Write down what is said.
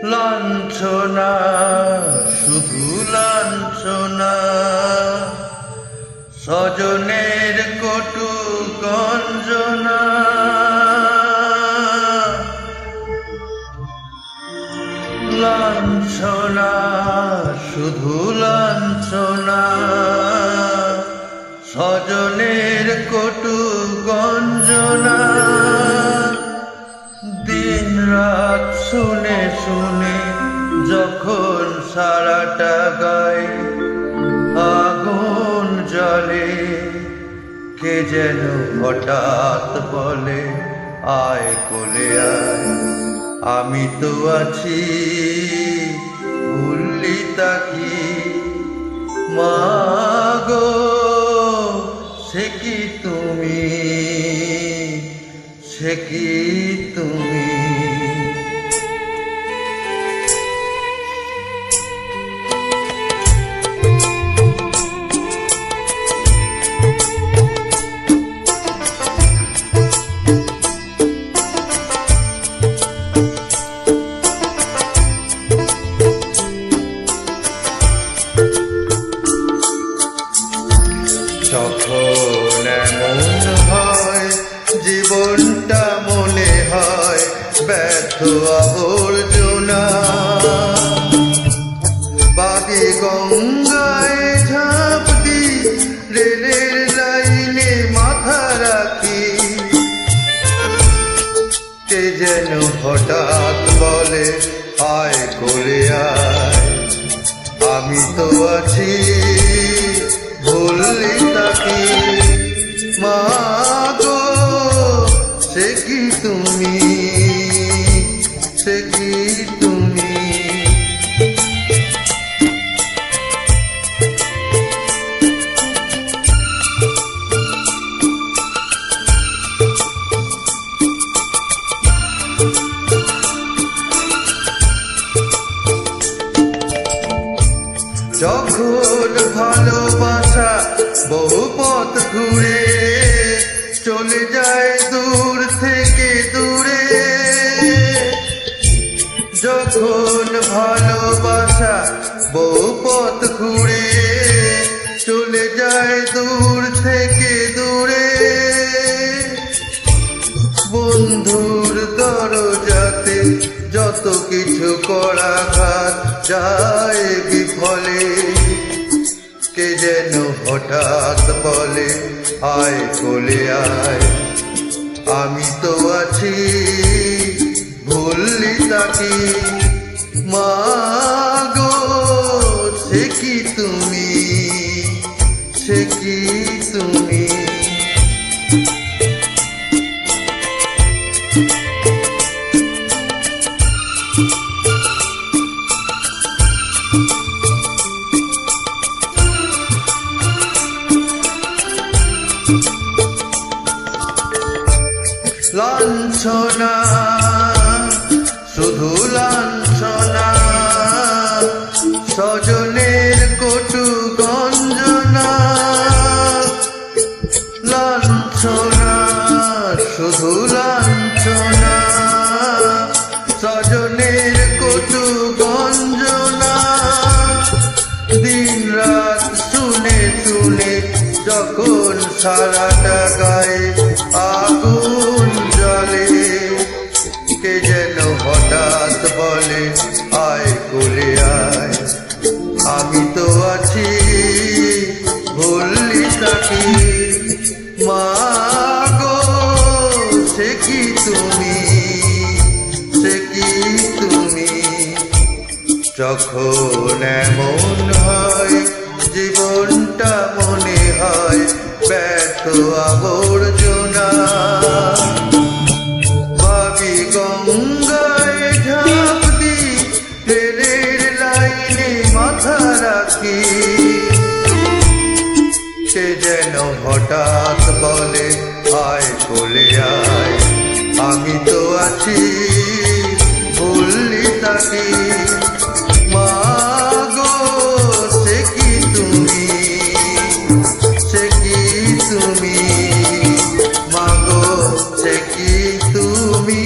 লাঞ্ছনা শুধু লাঞ্ছনা, স্বজনের কটু গঞ্জনা। লাঞ্ছনা শুধু লাঞ্ছনা, স্বজনের কটু গঞ্জনা। দিন রাত শুনে শুনে যখন সারাটা গায়ে আগুন জ্বলে, কে যেন হঠাৎ বলে আয় কোলে আয়, আমি তো আছি ভুললি তাকি। মা গো সে কি তুমি, সে কি তুমি। যখন এমন হয় জীবনটা মনে হয় ব্যর্থ আবর্জনা, বাদে গঙ্গায় ঝাঁপ দি, রেলের লাইনে মাথা রাখি, কে যেন হঠাৎ বলে আয় কোলে আয়, আমি তো আছি ভুললি তাকি। মা গো সে কি তুমি, সে কি তুমি। যখন ভালোবাসা বহু পথ ঘুরে চলে যায় দূর থেকে দূরে, যখন ভালোবাসা বহু পথ ঘুরে চলে যায় দূর থেকে দূরে, বন্ধুর দরজাতে যত কিছু করাঘাত যায় বিফলে, কে যেন হঠাৎ বলে আয় কোলে আয়, আমি তো আছি ভুললি তাকি। মা গো সে কি তুমি, সে কি তুমি। লাঞ্ছনা শুধু লাঞ্ছনা, স্বজনের কটু গঞ্জনা। লাঞ্ছনা শুধু লাঞ্ছনা, স্বজনের কটু গঞ্জনা। দিন রাত শুনে শুনে যখন সারাটা গায়ে আগুন জ্বলে, কে যেন হঠাৎ বলে আয় কোলে আয়, আমি তো আছি ভুললি তাকি। মা গো সে কি তুমি, সে কি তুমি। যখন এমন হয় জীবনটা মনে হয় ব্যর্থ আবর্জনা, ভাবি গঙ্গায় ঝাঁপ দি, ট্রেনের লাইনে মাথা রাখি, সে যেন হঠাৎ বলে আয় কোলে আয়, আমি তো আছি ভুললি তাকি। মা গো সে কি তুমি, সে কি তুমি। মা গো সে কি তুমি।